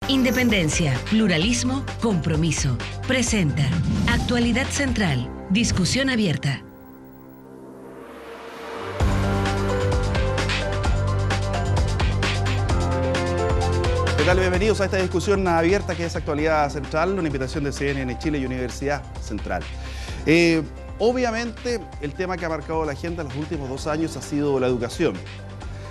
Independencia, pluralismo, compromiso. Presenta Actualidad Central. Discusión abierta. ¿Qué tal? Bienvenidos a esta discusión abierta que es Actualidad Central, una invitación de CNN Chile y Universidad Central. Obviamente, el tema que ha marcado la agenda en los últimos 2 años ha sido la educación.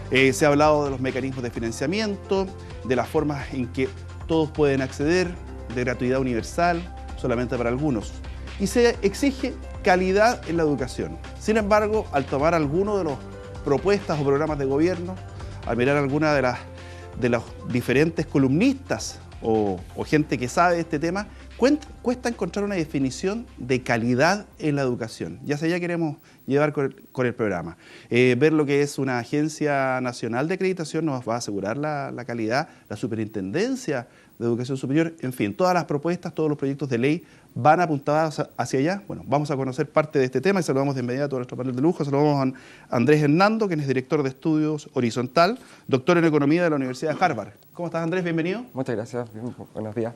Se ha hablado de los mecanismos de financiamiento, de las formas en que todos pueden acceder, de gratuidad universal, solamente para algunos. Y se exige calidad en la educación. Sin embargo, al tomar alguno de las propuestas o programas de gobierno, al mirar alguna de los diferentes columnistas o gente que sabe de este tema, cuesta encontrar una definición de calidad en la educación. Ya hacia allá queremos llevar con el programa. Ver lo que es una agencia nacional de acreditación nos va a asegurar la calidad, la superintendencia de educación superior, en fin, todas las propuestas, todos los proyectos de ley van apuntados hacia allá. Bueno, vamos a conocer parte de este tema y saludamos de inmediato a nuestro panel de lujo. Saludamos a Andrés Hernando, quien es director de estudios Horizontal, doctor en economía de la Universidad de Harvard. ¿Cómo estás, Andrés? Bienvenido. Muchas gracias. Buenos días.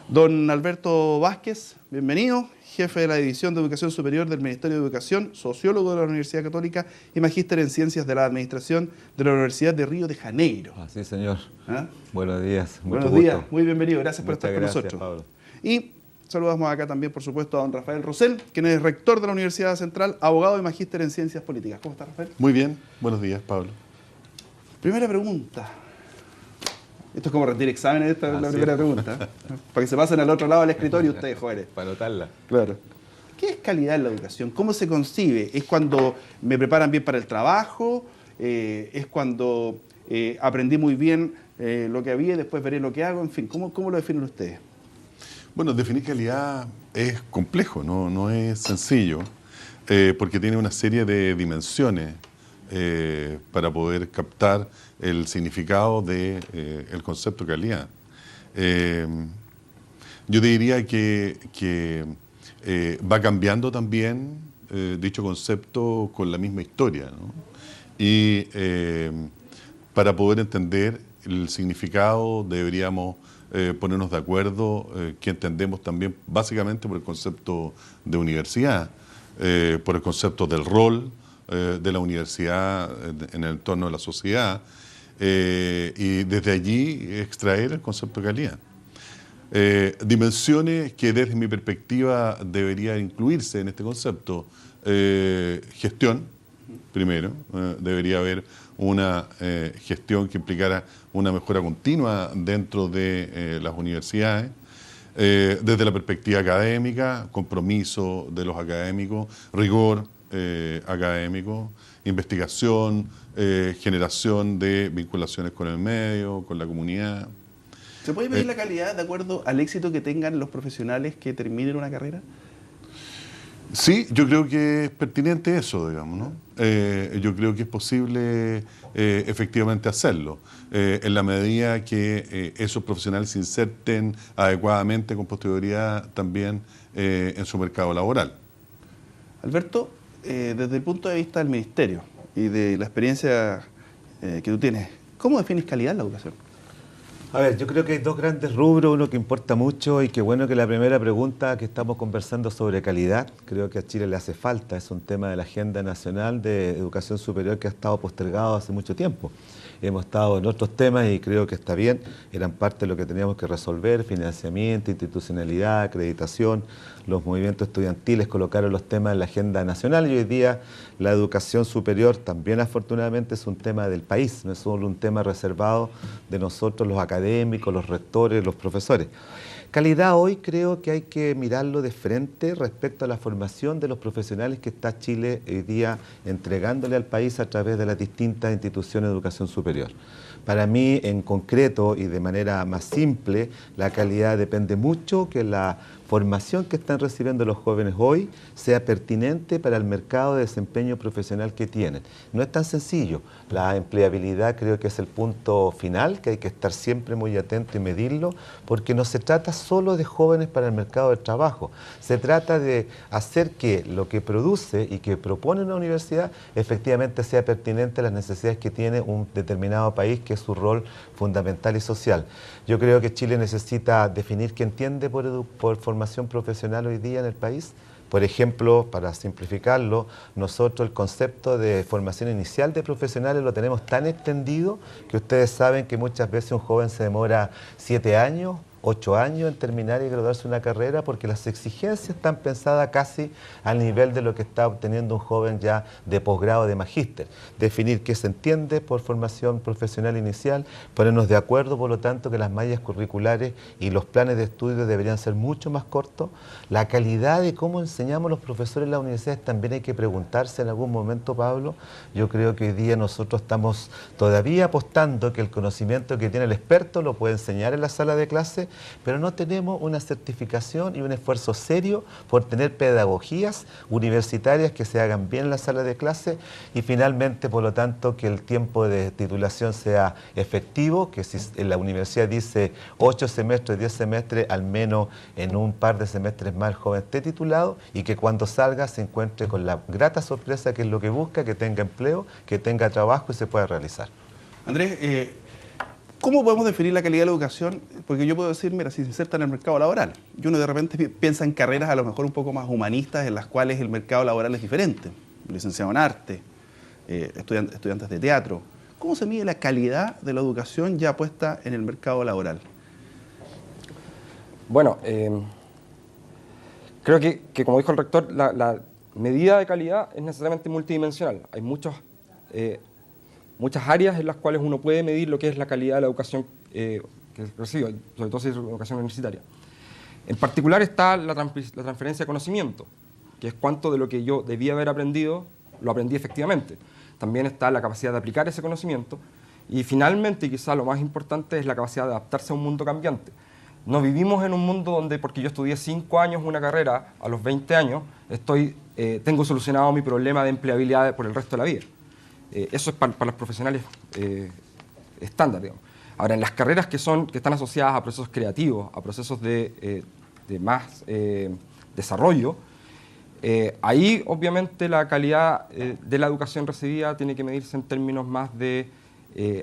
Don Alberto Vázquez, bienvenido, jefe de la División de Educación Superior del Ministerio de Educación, sociólogo de la Universidad Católica y magíster en Ciencias de la Administración de la Universidad de Río de Janeiro. Así, señor. ¿Ah? Buenos días. Buenos días, muy bienvenido, gracias por estar con gracias, nosotros. Pablo. Y saludamos acá también, por supuesto, a don Rafael Rosell, quien es rector de la Universidad Central, abogado y magíster en Ciencias Políticas. ¿Cómo está, Rafael? Muy bien, buenos días, Pablo. Primera pregunta. Esto es como rendir exámenes, esta es la primera pregunta. Para que se pasen al otro lado del escritorio ustedes, jóvenes. Para anotarla. Claro. ¿Qué es calidad en la educación? ¿Cómo se concibe? ¿Es cuando me preparan bien para el trabajo? ¿Es cuando aprendí muy bien lo que había y después veré lo que hago? En fin, ¿cómo lo definen ustedes? Bueno, definir calidad es complejo, no es sencillo, porque tiene una serie de dimensiones para poder captar el significado del concepto de calidad. Yo diría que va cambiando también dicho concepto con la misma historia, ¿no? Y para poder entender el significado deberíamos ponernos de acuerdo que entendemos también básicamente por el concepto de universidad, por el concepto del rol de la universidad en el entorno de la sociedad, y desde allí extraer el concepto de calidad. Dimensiones que desde mi perspectiva debería incluirse en este concepto. Gestión, primero, debería haber una gestión que implicara una mejora continua dentro de las universidades. Desde la perspectiva académica, compromiso de los académicos, rigor académico, investigación, generación de vinculaciones con el medio, con la comunidad. ¿Se puede medir la calidad de acuerdo al éxito que tengan los profesionales que terminen una carrera? Sí, yo creo que es pertinente eso, digamos, ¿no? Yo creo que es posible efectivamente hacerlo, en la medida que esos profesionales se inserten adecuadamente con posterioridad también en su mercado laboral. Alberto, desde el punto de vista del Ministerio y de la experiencia que tú tienes, ¿cómo defines calidad en la educación? A ver, yo creo que hay dos grandes rubros, uno que importa mucho y que bueno que la primera pregunta que estamos conversando sobre calidad, creo que a Chile le hace falta, es un tema de la Agenda Nacional de Educación Superior que ha estado postergado hace mucho tiempo. Hemos estado en otros temas y creo que está bien, eran parte de lo que teníamos que resolver, financiamiento, institucionalidad, acreditación, los movimientos estudiantiles colocaron los temas en la agenda nacional y hoy día la educación superior también afortunadamente es un tema del país, no es solo un tema reservado de nosotros los académicos, los rectores, los profesores. Calidad hoy creo que hay que mirarlo de frente respecto a la formación de los profesionales que está Chile hoy día entregándole al país a través de las distintas instituciones de educación superior. Para mí, en concreto y de manera más simple, la calidad depende mucho que la formación que están recibiendo los jóvenes hoy sea pertinente para el mercado de desempeño profesional que tienen. No es tan sencillo. La empleabilidad creo que es el punto final, que hay que estar siempre muy atento y medirlo, porque no se trata solo de jóvenes para el mercado del trabajo. Se trata de hacer que lo que produce y que propone una universidad efectivamente sea pertinente a las necesidades que tiene un determinado país, que es su rol fundamental y social. Yo creo que Chile necesita definir qué entiende por formación profesional hoy día en el país. Por ejemplo, para simplificarlo, nosotros el concepto de formación inicial de profesionales lo tenemos tan extendido que ustedes saben que muchas veces un joven se demora 7 años, 8 años en terminar y graduarse una carrera, porque las exigencias están pensadas casi al nivel de lo que está obteniendo un joven ya de posgrado, de magíster. Definir qué se entiende por formación profesional inicial, ponernos de acuerdo, por lo tanto, que las mallas curriculares y los planes de estudio deberían ser mucho más cortos. La calidad de cómo enseñamos los profesores en las universidades también hay que preguntarse en algún momento, Pablo. Yo creo que hoy día nosotros estamos todavía apostando que el conocimiento que tiene el experto lo puede enseñar en la sala de clase, pero no tenemos una certificación y un esfuerzo serio por tener pedagogías universitarias que se hagan bien en la sala de clase, y finalmente, por lo tanto, que el tiempo de titulación sea efectivo, que si en la universidad dice 8 semestres, 10 semestres, al menos en un par de semestres más el joven esté titulado, y que cuando salga se encuentre con la grata sorpresa que es lo que busca, que tenga empleo, que tenga trabajo y se pueda realizar. Andrés, ¿cómo podemos definir la calidad de la educación? Porque yo puedo decir, mira, si se inserta en el mercado laboral. Y uno de repente piensa en carreras a lo mejor un poco más humanistas, en las cuales el mercado laboral es diferente. Licenciado en arte, estudiantes de teatro. ¿Cómo se mide la calidad de la educación ya puesta en el mercado laboral? Bueno, creo que como dijo el rector, la medida de calidad es necesariamente multidimensional. Hay muchas áreas en las cuales uno puede medir lo que es la calidad de la educación que recibe, sobre todo si es educación universitaria. En particular está la transferencia de conocimiento, que es cuánto de lo que yo debía haber aprendido, lo aprendí efectivamente. También está la capacidad de aplicar ese conocimiento, y finalmente, y quizá lo más importante, es la capacidad de adaptarse a un mundo cambiante. No vivimos en un mundo donde, porque yo estudié 5 años una carrera, a los 20 años, tengo solucionado mi problema de empleabilidad por el resto de la vida. Eso es para los profesionales estándar, digamos. Ahora, en las carreras que están asociadas a procesos creativos, a procesos de más desarrollo, ahí obviamente la calidad de la educación recibida tiene que medirse en términos más de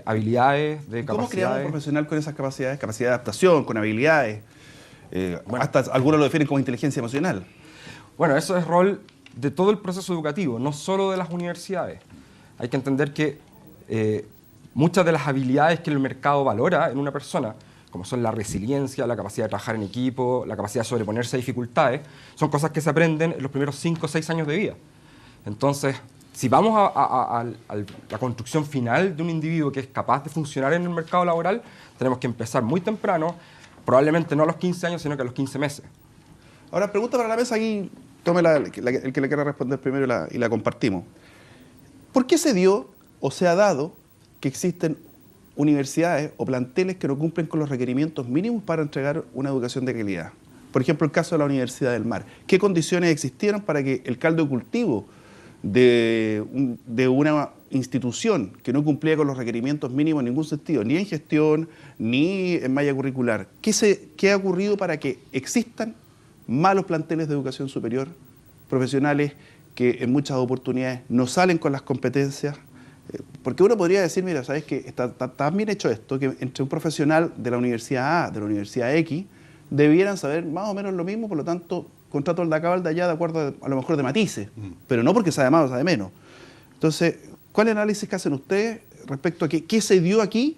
habilidades, de capacidades. ¿Cómo creamos un profesional con esas capacidades? Capacidad de adaptación, con habilidades. Hasta algunos lo definen como inteligencia emocional. Bueno, eso es rol de todo el proceso educativo, no solo de las universidades. Hay que entender que muchas de las habilidades que el mercado valora en una persona, como son la resiliencia, la capacidad de trabajar en equipo, la capacidad de sobreponerse a dificultades, son cosas que se aprenden en los primeros 5 o 6 años de vida. Entonces, si vamos a la construcción final de un individuo que es capaz de funcionar en el mercado laboral, tenemos que empezar muy temprano, probablemente no a los 15 años, sino que a los 15 meses. Ahora, pregunta para la mesa, aquí tome el que le quiera responder primero y la compartimos. ¿Por qué se dio o se ha dado que existen universidades o planteles que no cumplen con los requerimientos mínimos para entregar una educación de calidad? Por ejemplo, el caso de la Universidad del Mar. ¿Qué condiciones existieron para que el caldo de cultivo de una institución que no cumplía con los requerimientos mínimos en ningún sentido, ni en gestión, ni en malla curricular, qué ha ocurrido para que existan malos planteles de educación superior, profesionales que en muchas oportunidades no salen con las competencias? Porque uno podría decir, mira, ¿sabes qué? Está tan bien hecho esto que entre un profesional de la Universidad A, de la Universidad X, debieran saber más o menos lo mismo, por lo tanto, contrato al de acá, al de allá, de acuerdo a lo mejor de matices, pero no porque sabe más o sabe menos. Entonces, ¿cuál es el análisis que hacen ustedes respecto a qué se dio aquí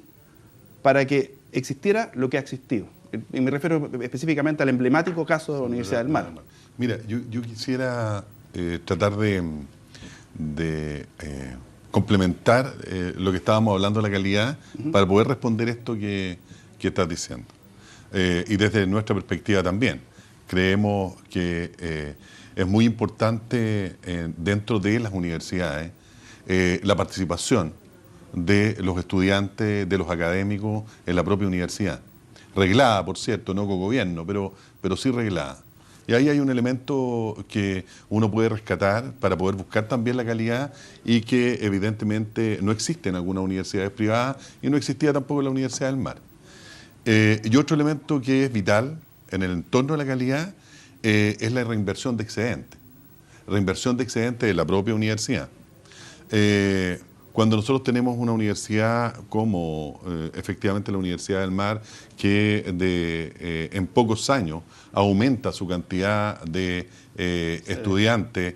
para que existiera lo que ha existido? Y me refiero específicamente al emblemático caso de la Universidad del Mar. Mira, yo quisiera tratar de complementar lo que estábamos hablando de la calidad para poder responder esto que estás diciendo. Y desde nuestra perspectiva también. Creemos que es muy importante dentro de las universidades la participación de los estudiantes, de los académicos en la propia universidad. Reglada, por cierto, no con gobierno, pero sí reglada. Y ahí hay un elemento que uno puede rescatar para poder buscar también la calidad y que evidentemente no existe en algunas universidades privadas y no existía tampoco en la Universidad del Mar. Y otro elemento que es vital en el entorno de la calidad es la reinversión de excedentes. Reinversión de excedentes de la propia universidad. Cuando nosotros tenemos una universidad como efectivamente la Universidad del Mar, que en pocos años aumenta su cantidad de estudiantes,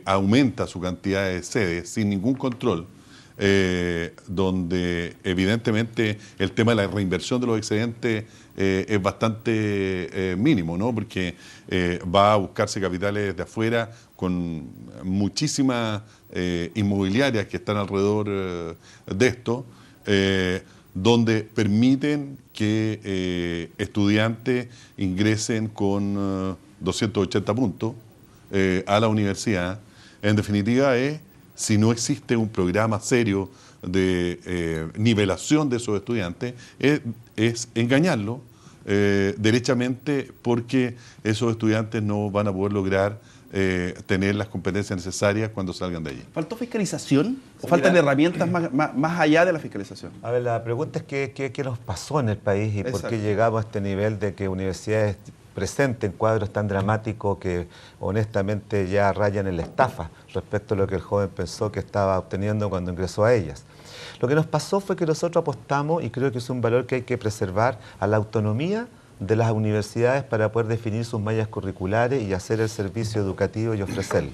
aumenta su cantidad de sedes sin ningún control, donde evidentemente el tema de la reinversión de los excedentes es bastante mínimo, ¿no? Porque va a buscarse capitales de afuera con muchísimas inmobiliarias que están alrededor de esto, donde permiten que estudiantes ingresen con 280 puntos a la universidad. En definitiva, si no existe un programa serio de nivelación de esos estudiantes, es engañarlos derechamente, porque esos estudiantes no van a poder lograr tener las competencias necesarias cuando salgan de allí. ¿Faltó fiscalización o faltan herramientas más allá de la fiscalización? A ver, la pregunta es qué nos pasó en el país y Exacto. por qué llegamos a este nivel de que universidades presenten cuadros tan dramáticos que honestamente ya rayan en la estafa respecto a lo que el joven pensó que estaba obteniendo cuando ingresó a ellas. Lo que nos pasó fue que nosotros apostamos, y creo que es un valor que hay que preservar, a la autonomía de las universidades para poder definir sus mallas curriculares y hacer el servicio educativo y ofrecerlo.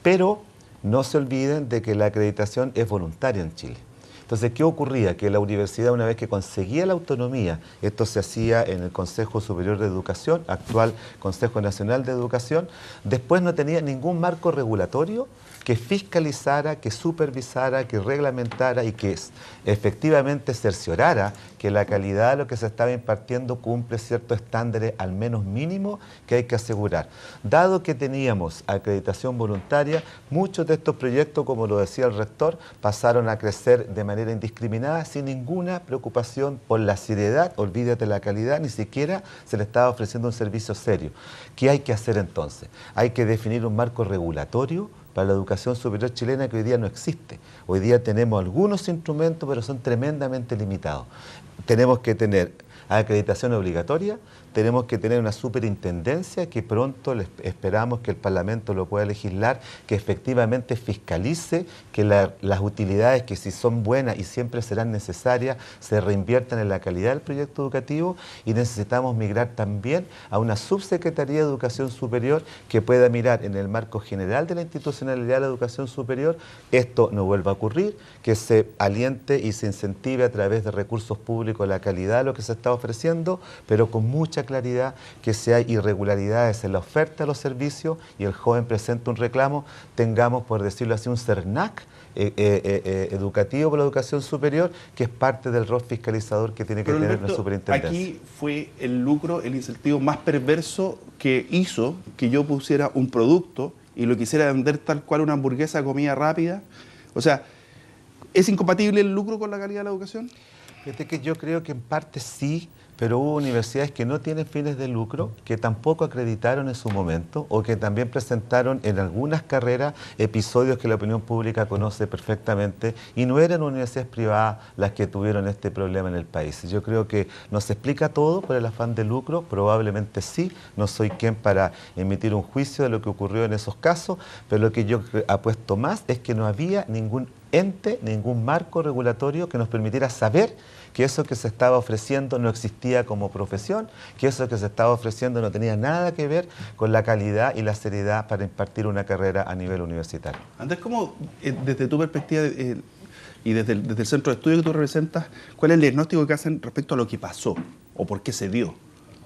Pero no se olviden de que la acreditación es voluntaria en Chile. Entonces, ¿qué ocurría? Que la universidad, una vez que conseguía la autonomía, esto se hacía en el Consejo Superior de Educación, actual Consejo Nacional de Educación, después no tenía ningún marco regulatorio que fiscalizara, que supervisara, que reglamentara y que efectivamente cerciorara que la calidad de lo que se estaba impartiendo cumple ciertos estándares, al menos mínimos, que hay que asegurar. Dado que teníamos acreditación voluntaria, muchos de estos proyectos, como lo decía el rector, pasaron a crecer de manera indiscriminada, sin ninguna preocupación por la seriedad, olvídate la calidad, ni siquiera se le estaba ofreciendo un servicio serio. ¿Qué hay que hacer entonces? Hay que definir un marco regulatorio para la educación superior chilena que hoy día no existe. Hoy día tenemos algunos instrumentos, pero son tremendamente limitados. Tenemos que tener acreditación obligatoria, tenemos que tener una superintendencia que pronto esperamos que el Parlamento lo pueda legislar, que efectivamente fiscalice que las utilidades, que si son buenas y siempre serán necesarias, se reinviertan en la calidad del proyecto educativo, y necesitamos migrar también a una subsecretaría de educación superior que pueda mirar en el marco general de la institucionalidad de la educación superior, esto no vuelva a ocurrir, que se aliente y se incentive a través de recursos públicos la calidad de lo que se está ofreciendo, pero con mucha claridad, que si hay irregularidades en la oferta de los servicios y el joven presenta un reclamo, tengamos, por decirlo así, un CERNAC educativo por la educación superior, que es parte del rol fiscalizador que tiene que tener una superintendencia. Aquí fue el lucro, el incentivo más perverso que hizo que yo pusiera un producto y lo quisiera vender tal cual una hamburguesa de comida rápida. O sea, ¿es incompatible el lucro con la calidad de la educación? Fíjate que yo creo que en parte sí, pero hubo universidades que no tienen fines de lucro, que tampoco acreditaron en su momento, o que también presentaron en algunas carreras episodios que la opinión pública conoce perfectamente, y no eran universidades privadas las que tuvieron este problema en el país. Yo creo que no se explica todo por el afán de lucro, probablemente sí, no soy quien para emitir un juicio de lo que ocurrió en esos casos, pero lo que yo apuesto más es que no había ningún ente, ningún marco regulatorio que nos permitiera saber que eso que se estaba ofreciendo no existía como profesión, que eso que se estaba ofreciendo no tenía nada que ver con la calidad y la seriedad para impartir una carrera a nivel universitario. Andrés, ¿cómo, desde tu perspectiva y desde el centro de estudio que tú representas, cuál es el diagnóstico que hacen respecto a lo que pasó o por qué se dio?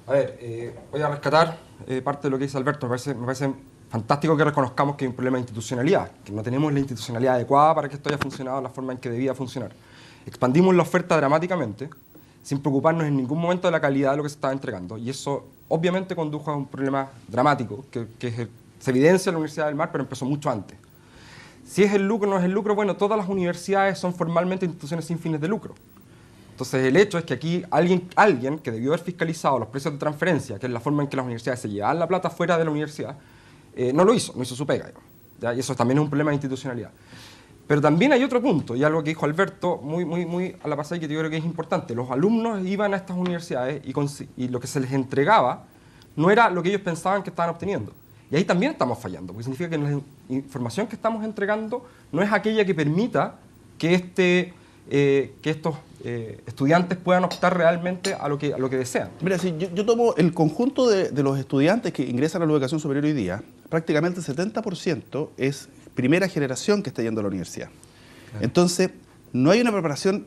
A ver, voy a rescatar parte de lo que dice Alberto. Me parece fantástico que reconozcamos que hay un problema de institucionalidad, que no tenemos la institucionalidad adecuada para que esto haya funcionado de la forma en que debía funcionar. Expandimos la oferta dramáticamente, sin preocuparnos en ningún momento de la calidad de lo que se estaba entregando, y eso obviamente condujo a un problema dramático, que se evidencia en la Universidad del Mar, pero empezó mucho antes. Si es el lucro o no es el lucro, bueno, todas las universidades son formalmente instituciones sin fines de lucro. Entonces, el hecho es que aquí alguien que debió haber fiscalizado los precios de transferencia, que es la forma en que las universidades se llevaban la plata fuera de la universidad, no lo hizo, no hizo su pega, digamos, ¿ya? Y eso también es un problema de institucionalidad. Pero también hay otro punto, y algo que dijo Alberto muy a la pasada y que yo creo que es importante. Los alumnos iban a estas universidades y lo que se les entregaba no era lo que ellos pensaban que estaban obteniendo. Y ahí también estamos fallando, porque significa que la información que estamos entregando no es aquella que permita que estos estudiantes puedan optar realmente a lo que desean. Mira, si yo tomo el conjunto de los estudiantes que ingresan a la educación superior hoy día, prácticamente el 70% es primera generación que está yendo a la universidad. Claro. Entonces, no hay una preparación,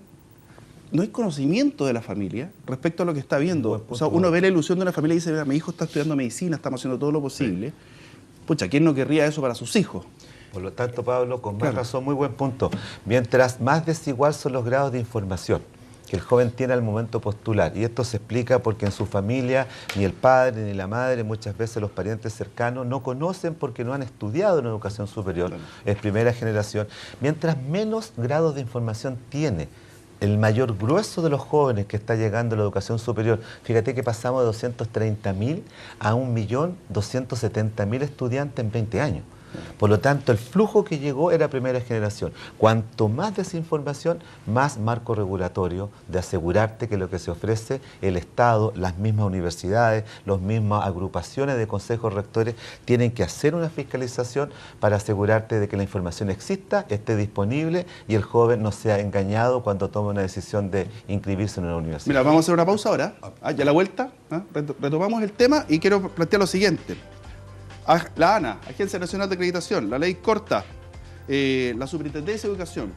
no hay conocimiento de la familia respecto a lo que está viendo. O sea, uno ve la ilusión de una familia y dice, mira, mi hijo está estudiando medicina, estamos haciendo todo lo posible. Sí. Pucha, ¿quién no querría eso para sus hijos? Por lo tanto, Pablo, con más razón, muy buen punto. Mientras más desigual son los grados de información que el joven tiene al momento de postular, y esto se explica porque en su familia ni el padre ni la madre, muchas veces los parientes cercanos, no conocen porque no han estudiado en educación superior, es primera generación. Mientras menos grados de información tiene el mayor grueso de los jóvenes que está llegando a la educación superior, fíjate que pasamos de 230.000 a 1.270.000 estudiantes en 20 años. Por lo tanto, el flujo que llegó era primera generación. Cuanto más desinformación, más marco regulatorio de asegurarte que lo que se ofrece el Estado, las mismas universidades, las mismas agrupaciones de consejos rectores tienen que hacer una fiscalización para asegurarte de que la información exista, esté disponible y el joven no sea engañado cuando toma una decisión de inscribirse en una universidad. Mira, vamos a hacer una pausa ahora. Ya a la vuelta, retomamos el tema y quiero plantear lo siguiente. La ANA, Agencia Nacional de Acreditación, la ley corta, la Superintendencia de Educación,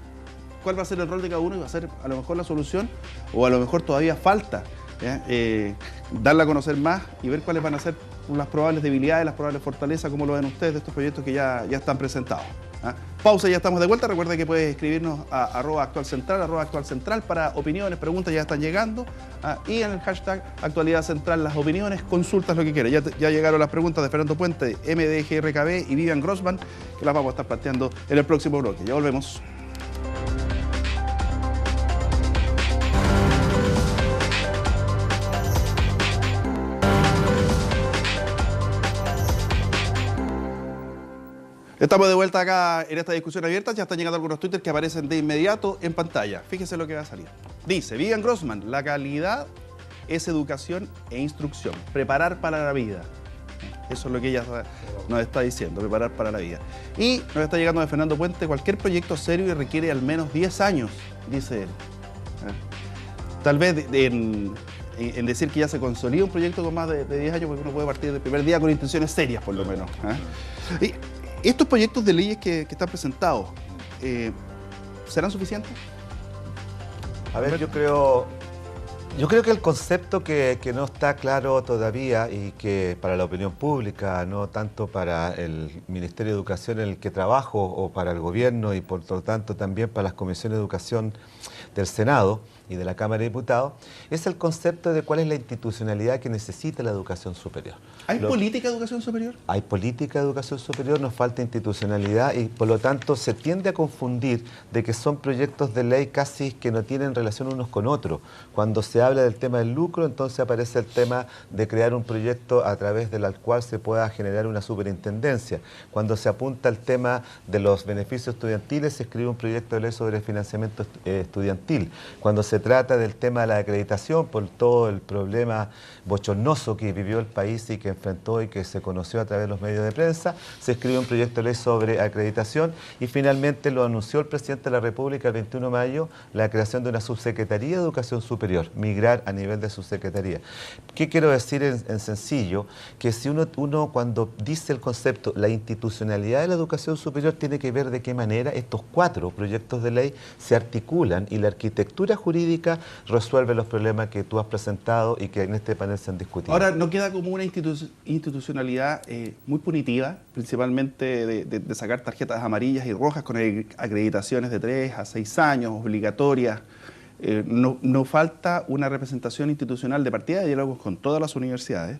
¿cuál va a ser el rol de cada uno? ¿Y va a ser a lo mejor la solución? ¿O a lo mejor todavía falta darla a conocer más y ver cuáles van a ser las probables debilidades, las probables fortalezas, como lo ven ustedes de estos proyectos que ya están presentados? Pausa, ya estamos de vuelta. Recuerda que puedes escribirnos a @actualcentral para opiniones, preguntas, ya están llegando. Y en el hashtag Actualidad Central, las opiniones, consultas, lo que quieras. Ya llegaron las preguntas de Fernando Puente, MDGRKB y Vivian Grossman, que las vamos a estar planteando en el próximo bloque. Ya volvemos. Estamos de vuelta acá en esta discusión abierta. Ya están llegando algunos twitters que aparecen de inmediato en pantalla. Fíjese lo que va a salir. Dice Vivian Grossman, la calidad es educación e instrucción. Preparar para la vida. Eso es lo que ella nos está diciendo, preparar para la vida. Y nos está llegando de Fernando Puente, cualquier proyecto serio requiere al menos 10 años, dice él. Tal vez en decir que ya se consolida un proyecto con más de 10 años, porque uno puede partir del primer día con intenciones serias, por lo menos. Y estos proyectos de leyes que están presentados, ¿serán suficientes? A ver, yo creo que el concepto que no está claro todavía y que para la opinión pública, no tanto para el Ministerio de Educación en el que trabajo o para el gobierno y por lo tanto también para las comisiones de educación del Senado y de la Cámara de Diputados, es el concepto de cuál es la institucionalidad que necesita la educación superior. ¿Hay política de educación superior? Hay política de educación superior, nos falta institucionalidad y por lo tanto se tiende a confundir de que son proyectos de ley casi que no tienen relación unos con otros. Cuando se habla del tema del lucro, entonces aparece el tema de crear un proyecto a través del cual se pueda generar una superintendencia. Cuando se apunta al tema de los beneficios estudiantiles, se escribe un proyecto de ley sobre financiamiento estudiantil. Cuando se trata del tema de la acreditación, por todo el problema bochornoso que vivió el país y que enfrentó y que se conoció a través de los medios de prensa, se escribe un proyecto de ley sobre acreditación y finalmente lo anunció el presidente de la República el 21 de mayo, la creación de una subsecretaría de educación superior, migrar a nivel de subsecretaría. ¿Qué quiero decir en sencillo? Que si uno cuando dice el concepto, la institucionalidad de la educación superior tiene que ver de qué manera estos 4 proyectos de ley se articulan y la arquitectura jurídica resuelve los problemas que tú has presentado y que en este panel se han discutido. Ahora, ¿no queda como una institucionalidad muy punitiva, principalmente de sacar tarjetas amarillas y rojas con acreditaciones de 3 a 6 años, obligatorias? No falta una representación institucional de partida de diálogos con todas las universidades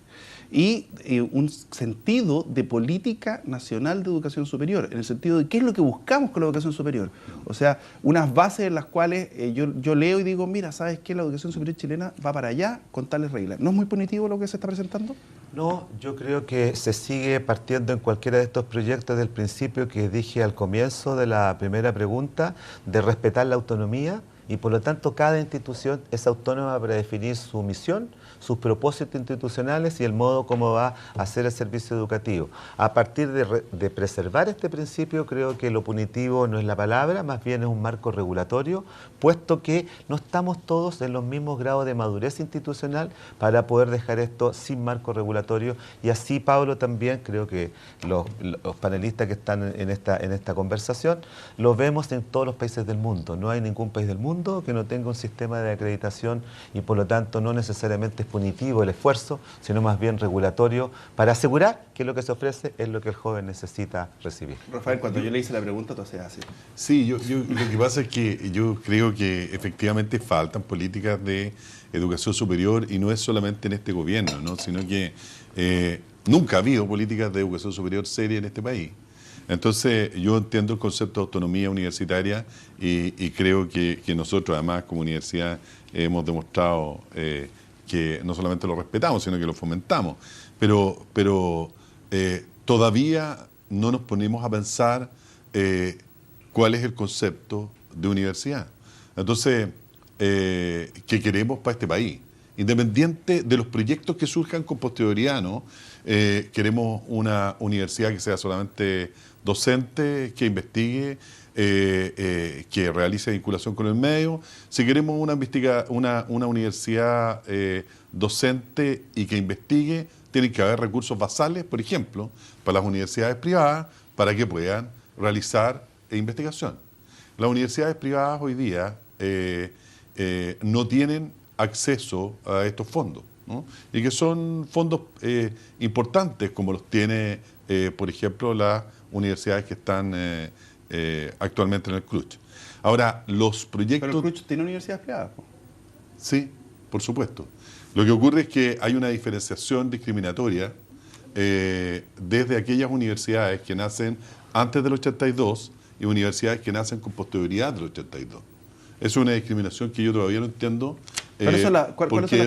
y un sentido de política nacional de educación superior, en el sentido de qué es lo que buscamos con la educación superior. O sea, unas bases en las cuales yo leo y digo, mira, ¿sabes qué? La educación superior chilena va para allá con tales reglas. ¿No es muy punitivo lo que se está presentando? No, yo creo que se sigue partiendo en cualquiera de estos proyectos del principio que dije al comienzo de la primera pregunta, de respetar la autonomía, y por lo tanto cada institución es autónoma para definir su misión, sus propósitos institucionales y el modo como va a hacer el servicio educativo. A partir de preservar este principio, creo que lo punitivo no es la palabra, más bien es un marco regulatorio, puesto que no estamos todos en los mismos grados de madurez institucional para poder dejar esto sin marco regulatorio. Y así, Pablo, también creo que los panelistas que están en esta conversación, lo vemos en todos los países del mundo. No hay ningún país del mundo que no tenga un sistema de acreditación y por lo tanto no necesariamente es punitivo el esfuerzo, sino más bien regulatorio para asegurar que lo que se ofrece es lo que el joven necesita recibir. Rafael, cuando yo le hice la pregunta, tú hacías así. Sí, lo que pasa es que yo creo que efectivamente faltan políticas de educación superior y no es solamente en este gobierno, ¿no? Sino que nunca ha habido políticas de educación superior serias en este país. Entonces, yo entiendo el concepto de autonomía universitaria y creo que nosotros, además, como universidad, hemos demostrado que no solamente lo respetamos, sino que lo fomentamos. Pero todavía no nos ponemos a pensar cuál es el concepto de universidad. Entonces, ¿qué queremos para este país? Independiente de los proyectos que surjan con posterioridad, ¿no? Queremos una universidad que sea solamente docente, que investigue, que realice vinculación con el medio. Si queremos una universidad docente y que investigue, tienen que haber recursos basales, por ejemplo, para las universidades privadas, para que puedan realizar investigación. Las universidades privadas hoy día no tienen acceso a estos fondos, ¿no? Y que son fondos importantes como los tiene, por ejemplo, las universidades que están actualmente en el CRUCH. Ahora, los proyectos... Pero el CRUCH tiene universidades privadas, ¿no? Sí, por supuesto. Lo que ocurre es que hay una diferenciación discriminatoria desde aquellas universidades que nacen antes del 82 y universidades que nacen con posterioridad del 82. Es una discriminación que yo todavía no entiendo. Porque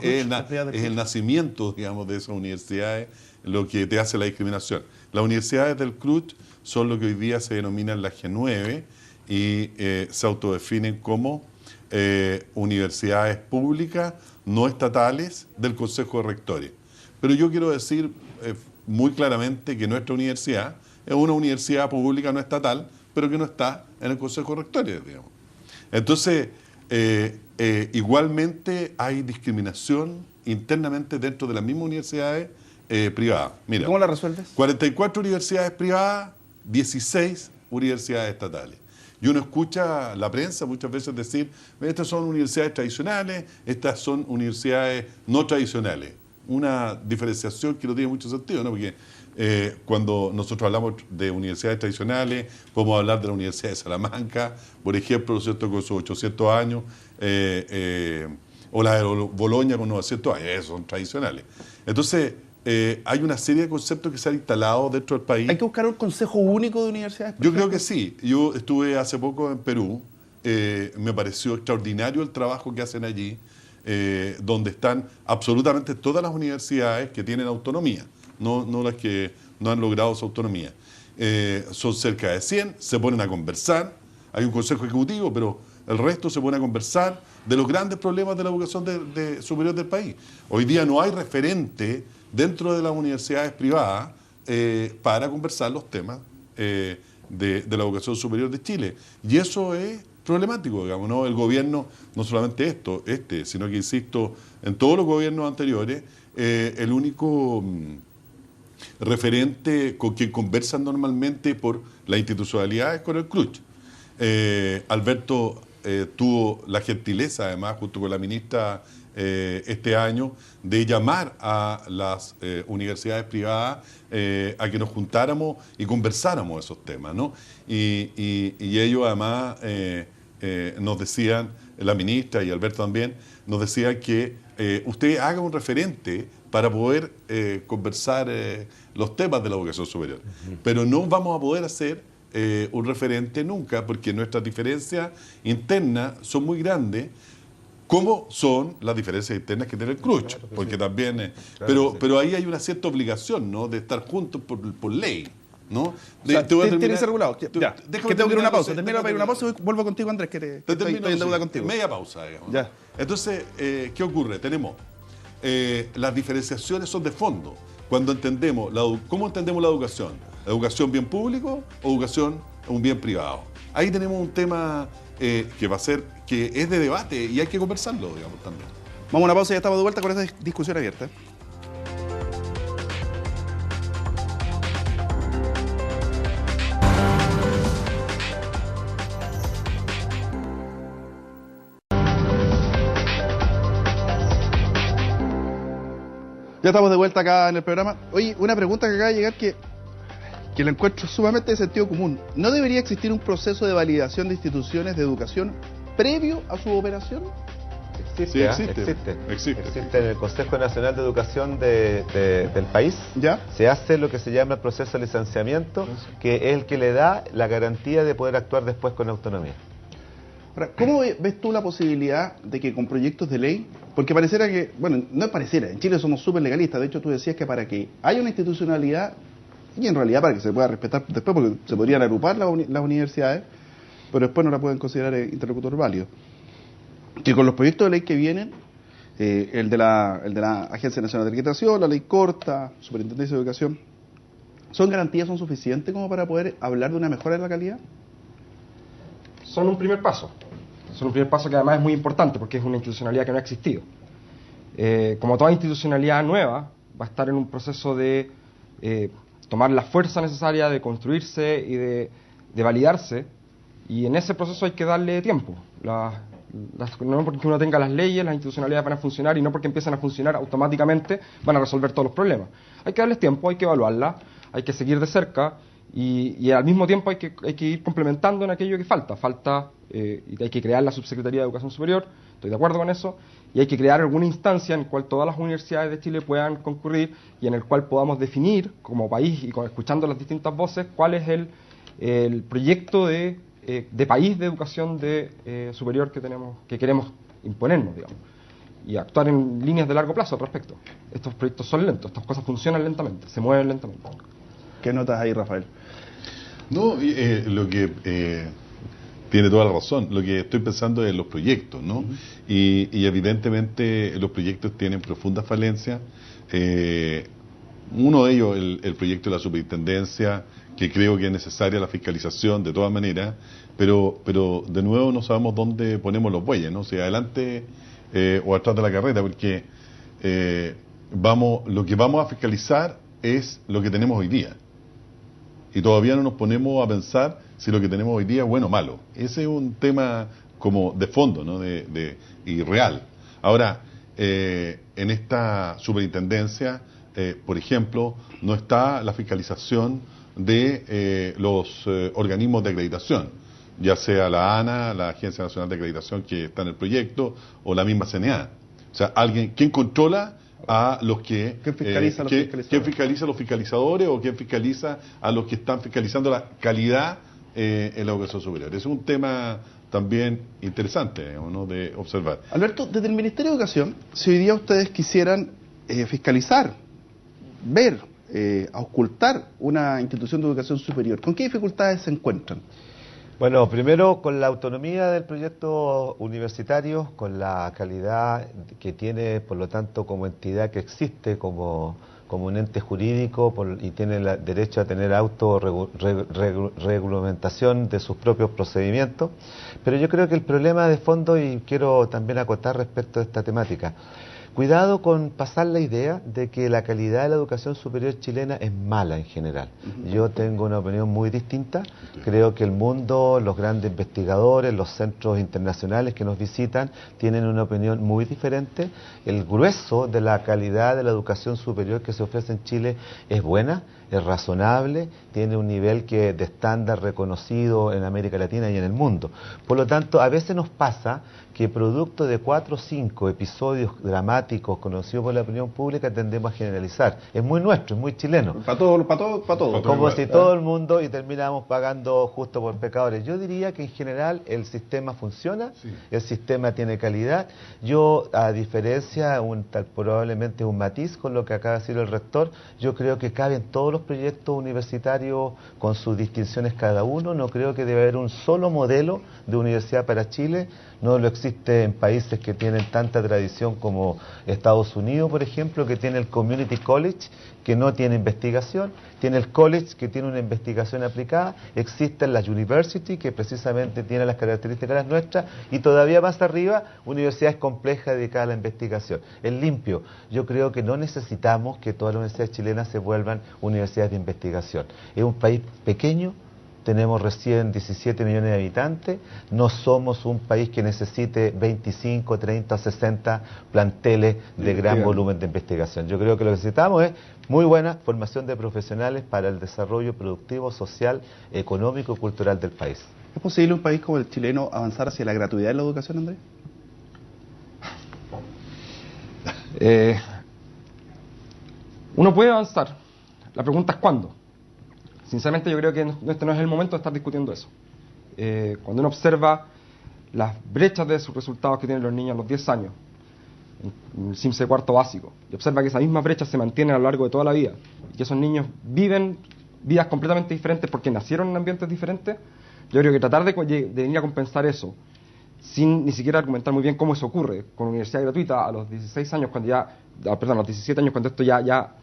es el nacimiento, digamos, de esas universidades lo que te hace la discriminación. Las universidades del CRUCH son lo que hoy día se denominan las G9 y se autodefinen como universidades públicas no estatales del Consejo de Rectores. Pero yo quiero decir muy claramente que nuestra universidad es una universidad pública no estatal, pero que no está en el Consejo de Rectores, digamos. Entonces, igualmente hay discriminación internamente dentro de las mismas universidades privadas. Mira, ¿cómo la resuelves? 44 universidades privadas, 16 universidades estatales. Y uno escucha la prensa muchas veces decir, estas son universidades tradicionales, estas son universidades no tradicionales. Una diferenciación que no tiene mucho sentido, ¿no? Porque cuando nosotros hablamos de universidades tradicionales, podemos hablar de la Universidad de Salamanca, por ejemplo, ¿no es cierto?, con sus 800 años, o la de Boloña con 900 años, esos son tradicionales. Entonces, hay una serie de conceptos que se han instalado dentro del país. ¿Hay que buscar un consejo único de universidades? Yo creo que sí. Yo estuve hace poco en Perú, me pareció extraordinario el trabajo que hacen allí, donde están absolutamente todas las universidades que tienen autonomía, no las que no han logrado su autonomía. Son cerca de 100, se ponen a conversar, hay un consejo ejecutivo, pero el resto se pone a conversar de los grandes problemas de la educación superior del país. Hoy día no hay referente dentro de las universidades privadas para conversar los temas de la educación superior de Chile. Y eso es problemático, digamos, ¿no? El gobierno, no solamente sino que, insisto, en todos los gobiernos anteriores, el único referente con quien conversan normalmente por la institucionalidad es con el CRUCH. Alberto tuvo la gentileza, además, junto con la ministra este año, de llamar a las universidades privadas a que nos juntáramos y conversáramos esos temas, ¿no? Y ellos, además, nos decían la ministra y Alberto también, nos decía que usted haga un referente para poder conversar los temas de la educación superior. Pero no vamos a poder hacer un referente nunca, porque nuestras diferencias internas son muy grandes, como son las diferencias internas que tiene el CRUCH, claro, porque sí. También... pero ahí hay una cierta obligación, ¿no?, de estar juntos por ley, ¿no? Tiene que ser regulado. Que tengo que ir a una pausa. Termino para ir a una pausa y vuelvo contigo, Andrés, que estoy en deuda contigo. Media pausa, digamos. Ya. Entonces, ¿qué ocurre? Tenemos las diferenciaciones son de fondo. Cuando entendemos, ¿cómo entendemos la educación? ¿La educación bien público o educación un bien privado? Ahí tenemos un tema que va a ser, que es de debate y hay que conversarlo, digamos, también. Vamos a una pausa y ya estamos de vuelta con esta discusión abierta. Ya estamos de vuelta acá en el programa. Oye, una pregunta que acaba de llegar que la encuentro sumamente de sentido común. ¿No debería existir un proceso de validación de instituciones de educación previo a su operación? Existe. En el Consejo Nacional de Educación del país. ¿Ya? Se hace lo que se llama el proceso de licenciamiento, que es el que le da la garantía de poder actuar después con autonomía. Ahora, ¿cómo ves tú la posibilidad de que con proyectos de ley, porque pareciera que, bueno, no pareciera, en Chile somos súper legalistas, de hecho tú decías que para que haya una institucionalidad, y en realidad para que se pueda respetar después, porque se podrían agrupar las universidades, pero después no la pueden considerar interlocutor válido, que con los proyectos de ley que vienen, el de la Agencia Nacional de Acreditación, la ley corta, Superintendencia de Educación, ¿son garantías, son suficientes como para poder hablar de una mejora de la calidad? Son un primer paso. Son un primer paso que además es muy importante porque es una institucionalidad que no ha existido. Como toda institucionalidad nueva, va a estar en un proceso de tomar la fuerza necesaria, de construirse y de validarse, y en ese proceso hay que darle tiempo. No porque uno tenga las leyes, las institucionalidades van a funcionar, y no porque empiecen a funcionar automáticamente van a resolver todos los problemas. Hay que darles tiempo, hay que evaluarlas, hay que seguir de cerca, y al mismo tiempo hay que ir complementando en aquello que falta. Y hay que crear la Subsecretaría de Educación Superior, estoy de acuerdo con eso, y hay que crear alguna instancia en la cual todas las universidades de Chile puedan concurrir y en el cual podamos definir como país, y escuchando las distintas voces, cuál es el proyecto de país de educación superior que queremos imponernos, digamos, y actuar en líneas de largo plazo al respecto. Estos proyectos son lentos, estas cosas funcionan lentamente, se mueven lentamente. ¿Qué notas ahí, Rafael? No, lo que tiene toda la razón. Lo que estoy pensando es los proyectos, ¿no? Uh-huh. Y evidentemente los proyectos tienen profundas falencias. Uno de ellos, el proyecto de la superintendencia, que creo que es necesaria la fiscalización de todas maneras, pero de nuevo no sabemos dónde ponemos los bueyes, ¿no? Si adelante o atrás de la carreta, porque lo que vamos a fiscalizar es lo que tenemos hoy día. Y todavía no nos ponemos a pensar si lo que tenemos hoy día es bueno o malo. Ese es un tema como de fondo, ¿no? Y real. Ahora, en esta superintendencia, por ejemplo, no está la fiscalización de los organismos de acreditación, ya sea la ANA, la Agencia Nacional de Acreditación que está en el proyecto, o la misma CNA. O sea, ¿quién controla a los que... ¿Quién fiscaliza a los fiscalizadores? ¿Quién fiscaliza a los fiscalizadores o quién fiscaliza a los que están fiscalizando la calidad en la educación superior? Ese es un tema también interesante, ¿no?, de observar. Alberto, desde el Ministerio de Educación, si hoy día ustedes quisieran fiscalizar, ver, auscultar una institución de educación superior, ¿con qué dificultades se encuentran? Bueno, primero con la autonomía del proyecto universitario, con la calidad que tiene, por lo tanto, como entidad que existe, como un ente jurídico, y tiene el derecho a tener autorregulamentación de sus propios procedimientos. Pero yo creo que el problema de fondo, y quiero también acotar respecto a esta temática, Cuidado con pasar la idea de que la calidad de la educación superior chilena es mala en general. Yo tengo una opinión muy distinta. Creo que el mundo, los grandes investigadores, los centros internacionales que nos visitan tienen una opinión muy diferente. El grueso de la calidad de la educación superior que se ofrece en Chile es buena, es razonable, tiene un nivel de estándar reconocido en América Latina y en el mundo. Por lo tanto, a veces nos pasa que producto de 4 o 5 episodios dramáticos conocidos por la opinión pública tendemos a generalizar. Es muy nuestro, es muy chileno. Para todo. Como si todo el mundo y terminamos pagando justo por pecadores. Yo diría que en general el sistema funciona, el sistema tiene calidad. Yo, a diferencia, probablemente un matiz con lo que acaba de decir el rector, yo creo que caben todos los proyectos universitarios con sus distinciones cada uno. No creo que debe haber un solo modelo de universidad para Chile. No lo existe en países que tienen tanta tradición como Estados Unidos, por ejemplo, que tiene el Community College, que no tiene investigación, tiene el College, que tiene una investigación aplicada, existen las University, que precisamente tienen las características las nuestras, y todavía más arriba, universidades complejas dedicadas a la investigación. Es limpio. Yo creo que no necesitamos que todas las universidades chilenas se vuelvan universidades de investigación. Es un país pequeño, tenemos recién 17 millones de habitantes, no somos un país que necesite 25, 30 o 60 planteles de gran volumen de investigación. Yo creo que lo que necesitamos es muy buena formación de profesionales para el desarrollo productivo, social, económico y cultural del país. ¿Es posible un país como el chileno avanzar hacia la gratuidad de la educación, Andrés? Uno puede avanzar. La pregunta es ¿cuándo? Sinceramente yo creo que este no es el momento de estar discutiendo eso. Cuando uno observa las brechas de sus resultados que tienen los niños a los 10 años, en el CIMSE cuarto básico, y observa que esas mismas brechas se mantienen a lo largo de toda la vida, y que esos niños viven vidas completamente diferentes porque nacieron en ambientes diferentes, yo creo que tratar de venir a compensar eso, sin ni siquiera argumentar muy bien cómo eso ocurre, con universidad gratuita a los 16 años, a los 17 años, cuando esto ya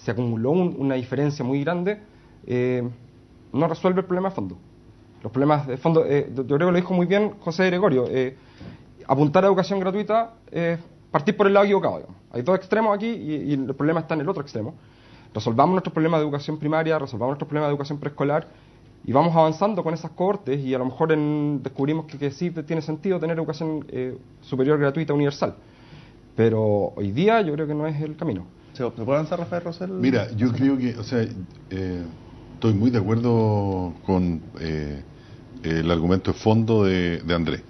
se acumuló una diferencia muy grande, no resuelve el problema de fondo. Los problemas de fondo, yo creo que lo dijo muy bien José Gregorio, apuntar a educación gratuita es partir por el lado equivocado, digamos. Hay dos extremos aquí y el problema está en el otro extremo. Resolvamos nuestros problemas de educación primaria, resolvamos nuestros problemas de educación preescolar y vamos avanzando con esas cohortes y a lo mejor descubrimos que sí tiene sentido tener educación superior gratuita universal. Pero hoy día yo creo que no es el camino. ¿Se puede avanzar, Rafael Rosell? Mira, yo creo que, estoy muy de acuerdo con el argumento de fondo de Andrés.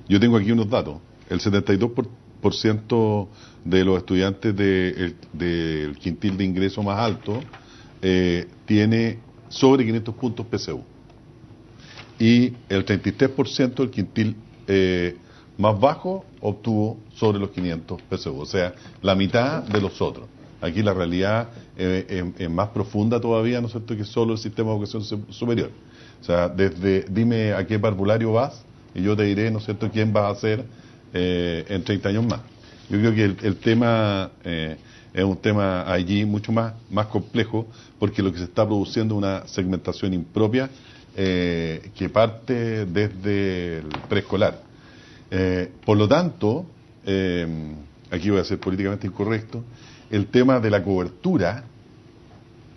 Yo tengo aquí unos datos. El 72% de los estudiantes del quintil de ingreso más alto tiene sobre 500 puntos PSU. Y el 33% del quintil más bajo obtuvo sobre los 500 PSU. O sea, la mitad de los otros. Aquí la realidad es más profunda todavía, ¿no es cierto?, que solo el sistema de educación superior. O sea, dime a qué parvulario vas y yo te diré, ¿no es cierto?, quién vas a ser en 30 años más. Yo creo que el tema es un tema allí mucho más complejo, porque lo que se está produciendo es una segmentación impropia que parte desde el preescolar. Por lo tanto, aquí voy a ser políticamente incorrecto, el tema de la cobertura,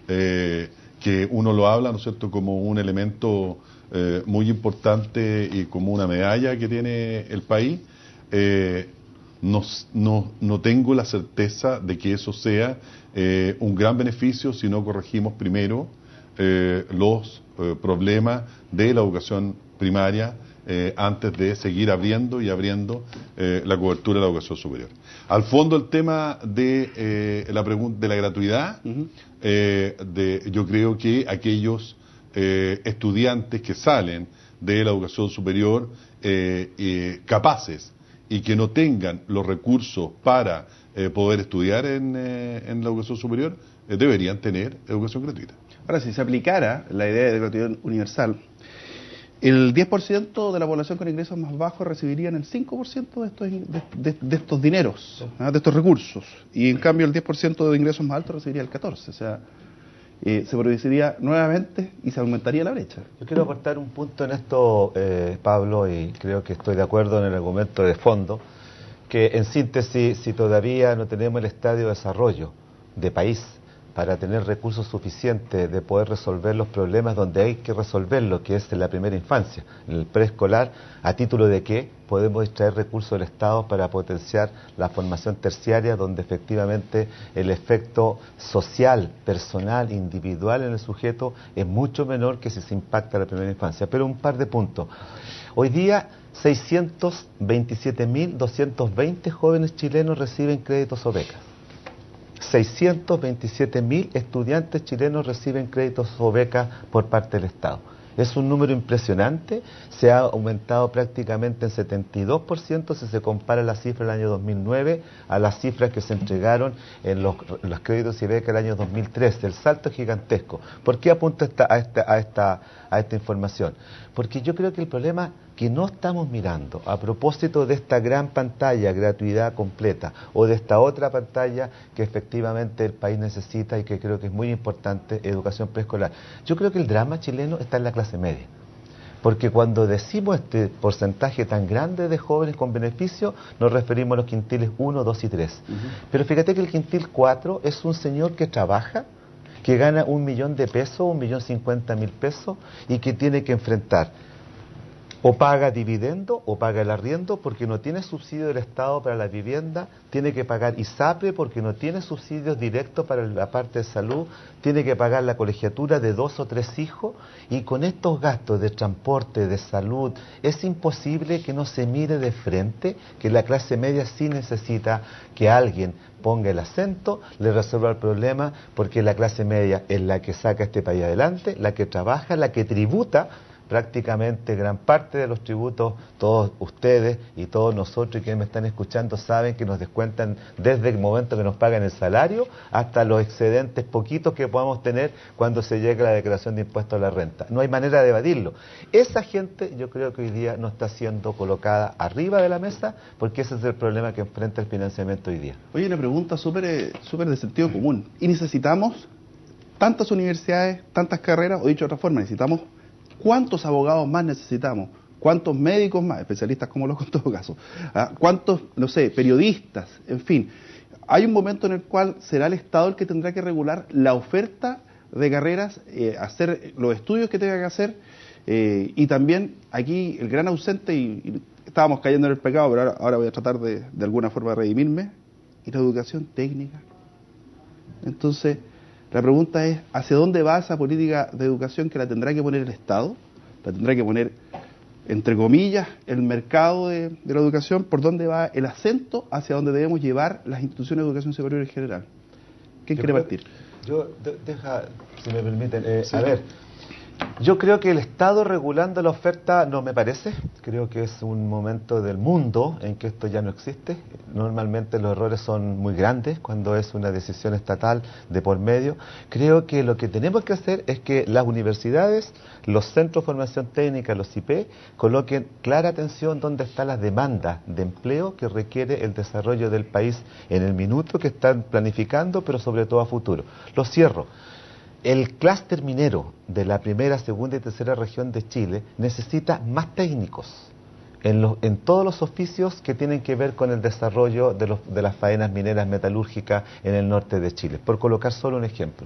que uno lo habla, ¿no es cierto?, como un elemento muy importante y como una medalla que tiene el país, no tengo la certeza de que eso sea un gran beneficio si no corregimos primero los problemas de la educación primaria antes de seguir abriendo la cobertura de la educación superior. Al fondo, el tema de la pregunta de la gratuidad, yo creo que aquellos estudiantes que salen de la educación superior capaces y que no tengan los recursos para poder estudiar en la educación superior, deberían tener educación gratuita. Ahora, si se aplicara la idea de gratuidad universal, el 10% de la población con ingresos más bajos recibirían el 5% de estos dineros, de estos recursos, y en cambio el 10% de ingresos más altos recibiría el 14%. O sea, se produciría nuevamente y se aumentaría la brecha. Yo quiero aportar un punto en esto, Pablo, y creo que estoy de acuerdo en el argumento de fondo, que en síntesis, si todavía no tenemos el estadio de desarrollo de país para tener recursos suficientes de poder resolver los problemas donde hay que resolverlo, que es en la primera infancia, en el preescolar, ¿a título de qué podemos extraer recursos del Estado para potenciar la formación terciaria, donde efectivamente el efecto social, personal, individual en el sujeto es mucho menor que si se impacta la primera infancia? Pero un par de puntos. Hoy día 627.220 jóvenes chilenos reciben créditos o becas. 627.000 estudiantes chilenos reciben créditos o becas por parte del Estado. Es un número impresionante, se ha aumentado prácticamente en 72% si se compara la cifra del año 2009 a las cifras que se entregaron en los créditos y becas del año 2013. El salto es gigantesco. ¿Por qué apunto a esta información? Porque yo creo que el problema que no estamos mirando a propósito de esta gran pantalla, gratuidad completa, o de esta otra pantalla que efectivamente el país necesita y que creo que es muy importante, educación preescolar. Yo creo que el drama chileno está en la clase media. Porque cuando decimos este porcentaje tan grande de jóvenes con beneficio, nos referimos a los quintiles 1, 2 y 3. Pero fíjate que el quintil 4 es un señor que trabaja, que gana 1 millón de pesos, 1.050.000 pesos, y que tiene que enfrentar o paga dividendo o paga el arriendo porque no tiene subsidio del Estado para la vivienda, tiene que pagar ISAPRE porque no tiene subsidios directos para la parte de salud, tiene que pagar la colegiatura de 2 o 3 hijos, y con estos gastos de transporte, de salud, es imposible que no se mire de frente que la clase media sí necesita que alguien ponga el acento, le resuelva el problema, porque la clase media es la que saca este país adelante, la que trabaja, la que tributa. Prácticamente gran parte de los tributos, todos ustedes y todos nosotros y quienes me están escuchando saben que nos descuentan desde el momento que nos pagan el salario hasta los excedentes poquitos que podamos tener cuando se llegue a la declaración de impuestos a la renta. No hay manera de evadirlo. Esa gente yo creo que hoy día no está siendo colocada arriba de la mesa, porque ese es el problema que enfrenta el financiamiento hoy día. Oye, una pregunta súper de sentido común. ¿Y necesitamos tantas universidades, tantas carreras? O dicho de otra forma, necesitamos... ¿Cuántos abogados más necesitamos? ¿Cuántos médicos más? Especialistas como los en todo caso. ¿Cuántos, no sé, periodistas? En fin, hay un momento en el cual será el Estado el que tendrá que regular la oferta de carreras, hacer los estudios que tenga que hacer, y también aquí el gran ausente, y estábamos cayendo en el pecado, pero ahora voy a tratar de alguna forma redimirme, y la educación técnica. Entonces... la pregunta es, ¿hacia dónde va esa política de educación que la tendrá que poner el Estado? La tendrá que poner, entre comillas, el mercado de la educación. ¿Por dónde va el acento hacia dónde debemos llevar las instituciones de educación superior en general? ¿Quién quiere partir? Si me permiten, Sí. A ver, yo creo que el Estado regulando la oferta no me parece. Creo que es un momento del mundo en que esto ya no existe. Normalmente los errores son muy grandes cuando es una decisión estatal de por medio. Creo que lo que tenemos que hacer es que las universidades, los centros de formación técnica, los IP, coloquen clara atención dónde están las demandas de empleo que requiere el desarrollo del país en el minuto que están planificando, pero sobre todo a futuro. Lo cierro. El clúster minero de la primera, segunda y tercera región de Chile necesita más técnicos en todos los oficios que tienen que ver con el desarrollo de las faenas mineras metalúrgicas en el norte de Chile, por colocar solo un ejemplo.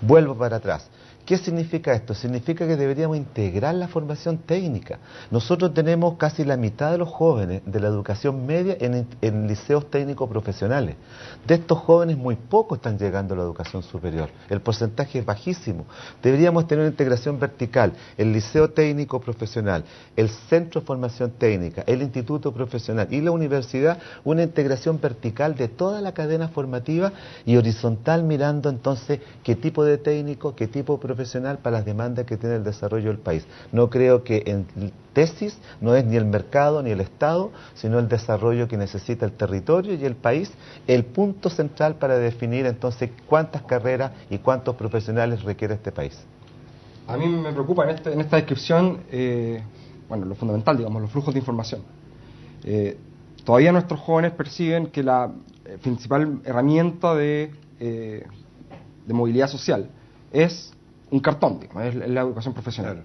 Vuelvo para atrás. ¿Qué significa esto? Significa que deberíamos integrar la formación técnica. Nosotros tenemos casi la mitad de los jóvenes de la educación media en liceos técnicos profesionales. De estos jóvenes, muy pocos están llegando a la educación superior. El porcentaje es bajísimo. Deberíamos tener una integración vertical. El liceo técnico profesional, el centro de formación técnica, el instituto profesional y la universidad, una integración vertical de toda la cadena formativa y horizontal, mirando entonces qué tipo de técnico, qué tipo de profesional para las demandas que tiene el desarrollo del país. No creo que en tesis no es ni el mercado ni el Estado, sino el desarrollo que necesita el territorio y el país, el punto central para definir entonces cuántas carreras y cuántos profesionales requiere este país. A mí me preocupa en esta descripción, lo fundamental, digamos, los flujos de información. Todavía nuestros jóvenes perciben que la principal herramienta de movilidad social es un cartón, digamos, es la educación profesional.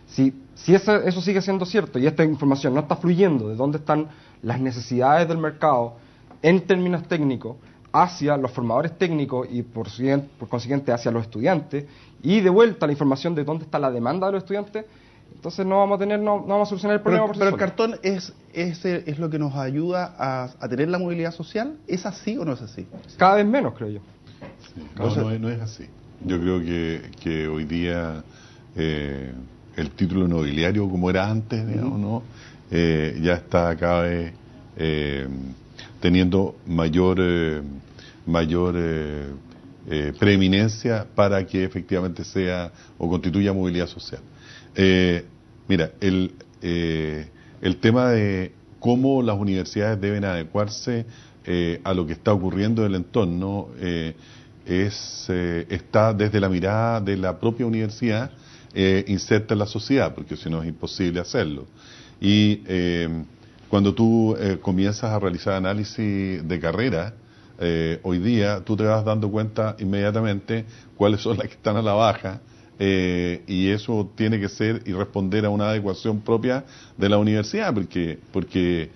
Si eso sigue siendo cierto y esta información no está fluyendo de dónde están las necesidades del mercado en términos técnicos hacia los formadores técnicos y por consiguiente hacia los estudiantes, y de vuelta la información de dónde está la demanda de los estudiantes, entonces no vamos a solucionar el problema. Pero el cartón es lo que nos ayuda a tener la movilidad social. ¿Es así o no es así? Cada vez menos, creo yo. Sí. No es así. Yo creo que hoy día el título nobiliario, como era antes, digamos, ¿no? Ya está cada vez teniendo mayor preeminencia para que efectivamente sea o constituya movilidad social. Mira, el tema de cómo las universidades deben adecuarse a lo que está ocurriendo en el entorno está desde la mirada de la propia universidad inserta en la sociedad, porque si no es imposible hacerlo. Y cuando tú comienzas a realizar análisis de carrera, hoy día tú te vas dando cuenta inmediatamente cuáles son las que están a la baja, y eso tiene que ser y responder a una adecuación propia de la universidad, porque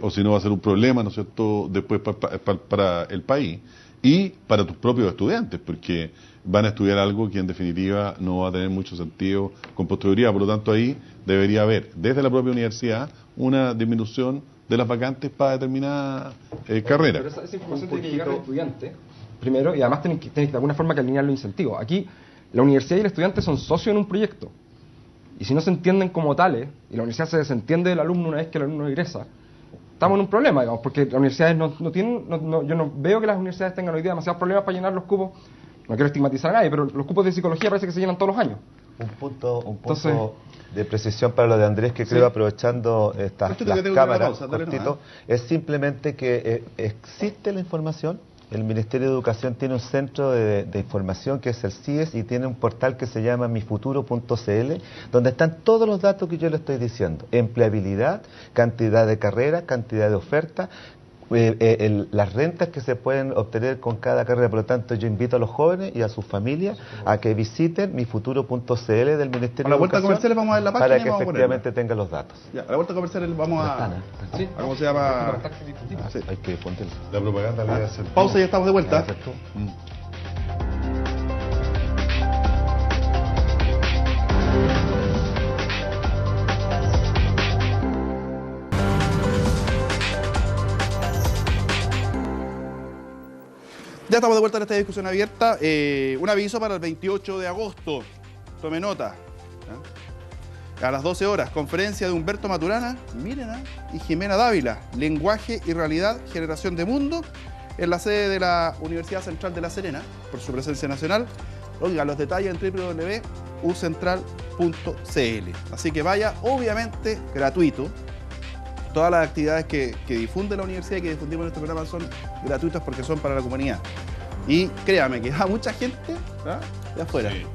o si no va a ser un problema, ¿no es cierto?, después para el país y para tus propios estudiantes, porque van a estudiar algo que en definitiva no va a tener mucho sentido con posterioridad. Por lo tanto, ahí debería haber desde la propia universidad una disminución de las vacantes para determinadas carreras. Pero esa información tiene que llegar al estudiante primero, y además tienes que de alguna forma que alinear los incentivos. Aquí la universidad y el estudiante son socios en un proyecto, y si no se entienden como tales, y la universidad se desentiende del alumno una vez que el alumno egresa, estamos en un problema, digamos, porque las universidades no tienen, yo no veo que las universidades tengan hoy día demasiados problemas para llenar los cupos. No quiero estigmatizar a nadie, pero los cupos de psicología parece que se llenan todos los años. Un punto Entonces, de precisión para lo de Andrés, que creo, aprovechando las cámaras, cortito, es simplemente que existe la información. El Ministerio de Educación tiene un centro de información que es el CIES, y tiene un portal que se llama mifuturo.cl, donde están todos los datos que yo le estoy diciendo: empleabilidad, cantidad de carreras, cantidad de ofertas, las rentas que se pueden obtener con cada carrera. Por lo tanto, yo invito a los jóvenes y a sus familias a que visiten mifuturo.cl del Ministerio de Educación. A la vuelta comercial vamos a ver la página para que efectivamente tengan los datos. Ya, a la vuelta comercial vamos a ¿cómo se llama? Sí. Hay que poner La propaganda la voy a hacer. Pausa y ya estamos de vuelta. Ya estamos de vuelta en esta discusión abierta. Un aviso para el 28 de agosto. Tome nota. A las 12 horas, conferencia de Humberto Maturana, miren, y Jimena Dávila, Lenguaje y Realidad, Generación de Mundo, en la sede de la Universidad Central de La Serena, por su presencia nacional. Oiga, los detalles en www.ucentral.cl. Así que vaya, obviamente gratuito. Todas las actividades que difunde la universidad y que difundimos en este programa son gratuitas porque son para la comunidad. Y créame que va mucha gente de afuera. Sí.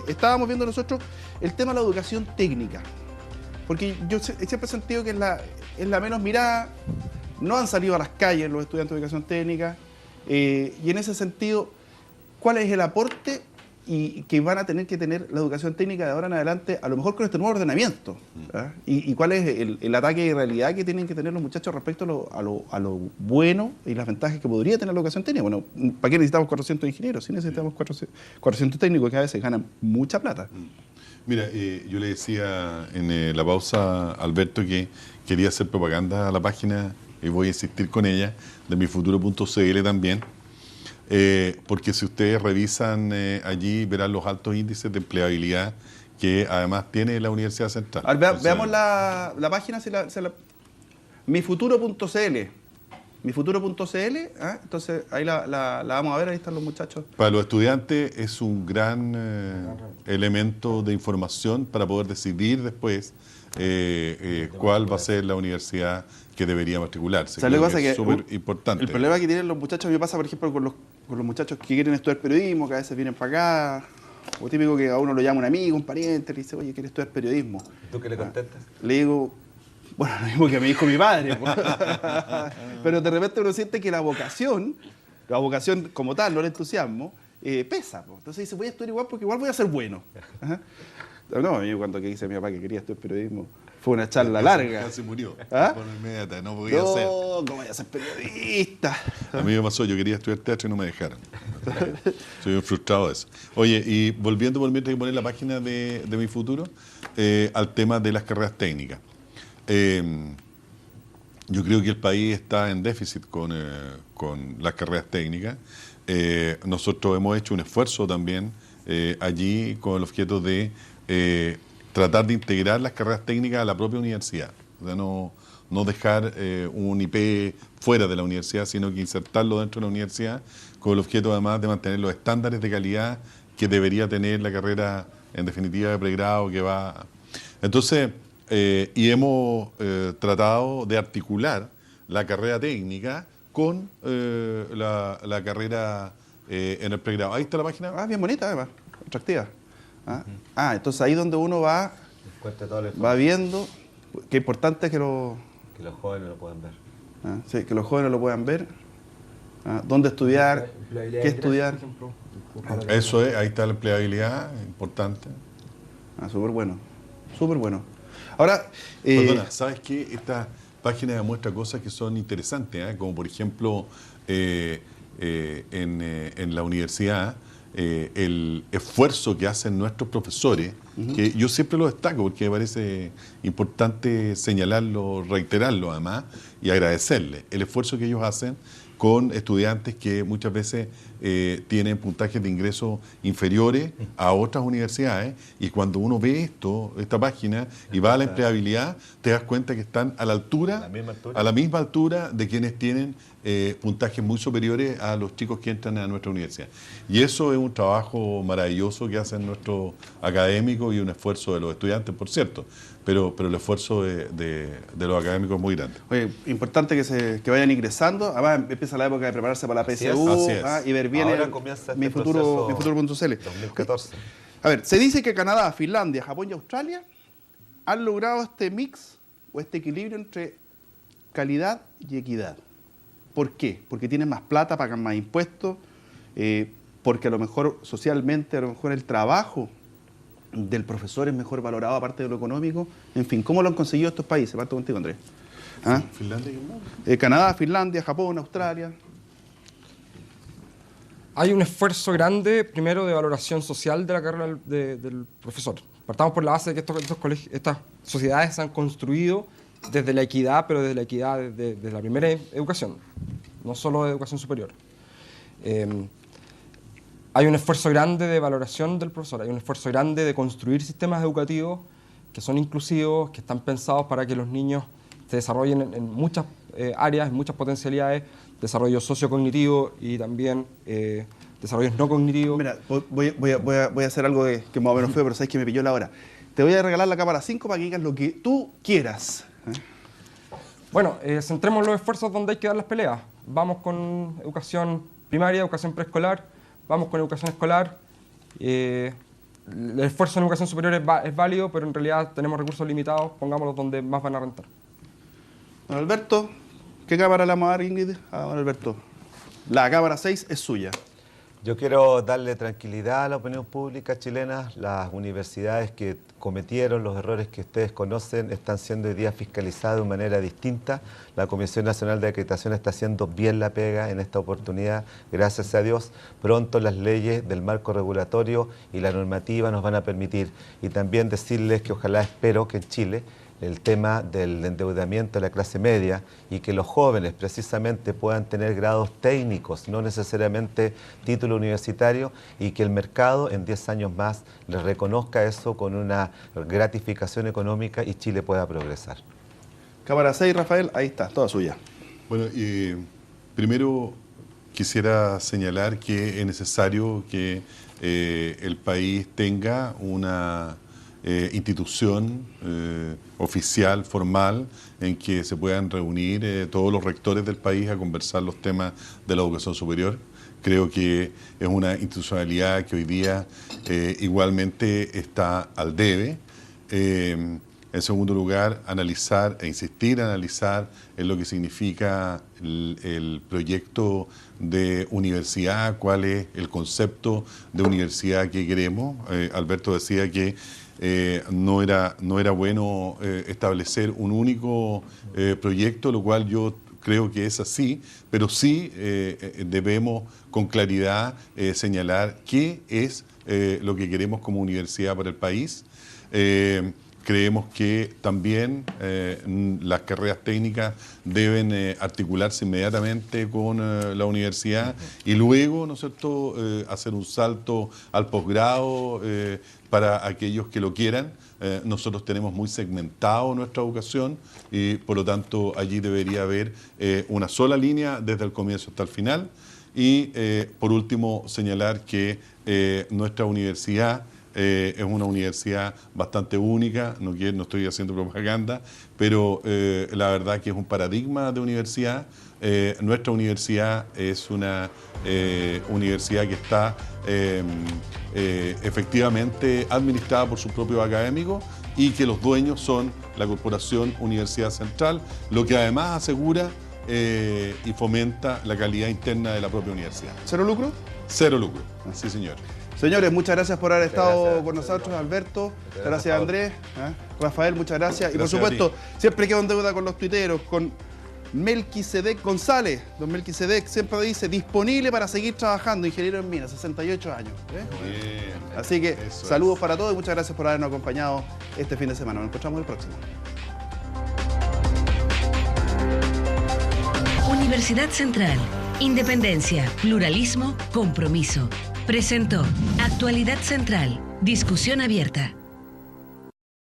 Estábamos viendo nosotros el tema de la educación técnica, porque yo siempre he sentido que es la menos mirada. No han salido a las calles los estudiantes de educación técnica, y en ese sentido, ¿cuál es el aporte y que van a tener que tener la educación técnica de ahora en adelante, a lo mejor con este nuevo ordenamiento? Y cuál es el ataque de realidad que tienen que tener los muchachos respecto a lo bueno y las ventajas que podría tener la educación técnica? Bueno, ¿para qué necesitamos 400 ingenieros? Sí necesitamos 400 técnicos que a veces ganan mucha plata. Mira, yo le decía en la pausa a Alberto que quería hacer propaganda a la página, y voy a insistir con ella, de mifuturo.cl también. Porque si ustedes revisan allí, verán los altos índices de empleabilidad que además tiene la Universidad Central. A ver, veamos la página, mifuturo.cl. Mifuturo.cl, entonces ahí la vamos a ver, ahí están los muchachos. Para los estudiantes es un gran elemento de información para poder decidir después cuál va a ser la universidad que debería matricularse. O sea, es súper importante. El problema que tienen los muchachos, me pasa por ejemplo con los muchachos que quieren estudiar periodismo, que a veces vienen para acá, o típico que a uno lo llama un amigo, un pariente, le dice, oye, ¿quieres estudiar periodismo? ¿Tú qué le contestas? Le digo, bueno, lo mismo que me dijo mi padre. Pero de repente uno siente que la vocación como tal, no el entusiasmo, pesa. Po. Entonces dice, voy a estudiar igual porque igual voy a ser bueno. Ajá. No, yo cuando dice mi papá que quería estudiar periodismo, fue una charla larga. Casi murió. ¿Ah? Por inmediata, no podía ser. No, ¿cómo voy a ser periodista? A mí me pasó, yo quería estudiar teatro y no me dejaron. Soy un frustrado de eso. Oye, y volviendo por mientras que poner la página de Mi Futuro, al tema de las carreras técnicas. Yo creo que el país está en déficit con las carreras técnicas. Nosotros hemos hecho un esfuerzo también allí con el objeto de tratar de integrar las carreras técnicas a la propia universidad. O sea, no dejar un IP fuera de la universidad, sino que insertarlo dentro de la universidad con el objeto además de mantener los estándares de calidad que debería tener la carrera, en definitiva, de pregrado que va. Entonces, y hemos tratado de articular la carrera técnica con la carrera en el pregrado. Ahí está la página. Ah, bien bonita además, atractiva. Entonces ahí donde uno va viendo, qué importante es que los jóvenes lo puedan ver. Sí, que los jóvenes lo puedan ver. Dónde estudiar, qué estudiar. Eso es, ahí está la empleabilidad, importante. Súper bueno, súper bueno. Ahora, perdona, ¿sabes qué? Esta página demuestra cosas que son interesantes, como por ejemplo en la universidad, el esfuerzo que hacen nuestros profesores, que yo siempre lo destaco porque me parece importante señalarlo, reiterarlo además y agradecerles el esfuerzo que ellos hacen con estudiantes que muchas veces tienen puntajes de ingreso inferiores a otras universidades, y cuando uno ve esta página y va a la empleabilidad, te das cuenta que están a la misma altura de quienes tienen puntajes muy superiores a los chicos que entran a nuestra universidad. Y eso es un trabajo maravilloso que hacen nuestros académicos y un esfuerzo de los estudiantes, por cierto, pero el esfuerzo de los académicos es muy grande. Oye, importante que vayan ingresando. Además empieza la época de prepararse para la PSU y ver bien Mi Futuro.cl. 2014. A ver, se dice que Canadá, Finlandia, Japón y Australia han logrado este mix o este equilibrio entre calidad y equidad. ¿Por qué? Porque tienen más plata, pagan más impuestos, porque a lo mejor socialmente, a lo mejor el trabajo del profesor es mejor valorado aparte de lo económico. En fin, ¿cómo lo han conseguido estos países? Parto contigo, Andrés. ¿Finlandia y Canadá, Finlandia, Japón, Australia. Hay un esfuerzo grande, primero, de valoración social de la carrera del profesor. Partamos por la base de que estas sociedades se han construido desde la equidad, pero desde la equidad desde la primera educación, no solo de educación superior. Hay un esfuerzo grande de valoración del profesor, hay un esfuerzo grande de construir sistemas educativos que son inclusivos, que están pensados para que los niños se desarrollen en muchas áreas, en muchas potencialidades, desarrollo sociocognitivo y también desarrollos no cognitivos. Mira, voy a hacer algo que más o menos feo, pero sabes que me pilló la hora. Te voy a regalar la cámara 5 para que digas lo que tú quieras. Bueno, centremos los esfuerzos donde hay que dar las peleas. Vamos con educación primaria, educación preescolar, vamos con educación escolar. El esfuerzo en educación superior es válido, pero en realidad tenemos recursos limitados, pongámoslos donde más van a rentar. Don Alberto, ¿qué cámara le vamos a dar, Ingrid? A don Alberto. La cámara 6 es suya. Yo quiero darle tranquilidad a la opinión pública chilena. Las universidades que cometieron los errores que ustedes conocen están siendo hoy día fiscalizadas de manera distinta. La Comisión Nacional de Acreditación está haciendo bien la pega en esta oportunidad, gracias a Dios. Pronto las leyes del marco regulatorio y la normativa nos van a permitir. Y también decirles que ojalá, espero que en Chile el tema del endeudamiento de la clase media y que los jóvenes precisamente puedan tener grados técnicos, no necesariamente título universitario, y que el mercado en 10 años más les reconozca eso con una gratificación económica y Chile pueda progresar. Cámara 6, Rafael, ahí está, toda suya. Bueno, primero quisiera señalar que es necesario que el país tenga una institución oficial, formal, en que se puedan reunir todos los rectores del país a conversar los temas de la educación superior. Creo que es una institucionalidad que hoy día igualmente está al debe. En segundo lugar, analizar e insistir en analizar en lo que significa el proyecto de universidad, cuál es el concepto de universidad que queremos. Alberto decía que no era bueno establecer un único proyecto, lo cual yo creo que es así, pero sí debemos con claridad señalar qué es lo que queremos como universidad para el país. Creemos que también las carreras técnicas deben articularse inmediatamente con la universidad y luego, ¿no es cierto?, hacer un salto al posgrado para aquellos que lo quieran. Nosotros tenemos muy segmentado nuestra educación y por lo tanto allí debería haber una sola línea desde el comienzo hasta el final. Y por último señalar que nuestra universidad es una universidad bastante única, no estoy haciendo propaganda, pero la verdad que es un paradigma de universidad. Nuestra universidad es una universidad que está efectivamente administrada por sus propios académicos y que los dueños son la Corporación Universidad Central, lo que además asegura y fomenta la calidad interna de la propia universidad. ¿Cero lucro? Cero lucro, sí señor. Señores, muchas gracias por haber estado con nosotros, Alberto. Muchas gracias, Andrés. Rafael, muchas gracias. Y por supuesto, siempre quedo en deuda con los tuiteros, con Melquisedec González. Don Melquisedec siempre dice, disponible para seguir trabajando, ingeniero en minas, 68 años. Bien, así que saludos para todos y muchas gracias por habernos acompañado este fin de semana. Nos encontramos el próximo. Universidad Central. Independencia, pluralismo, compromiso. Presentó Actualidad Central. Discusión abierta.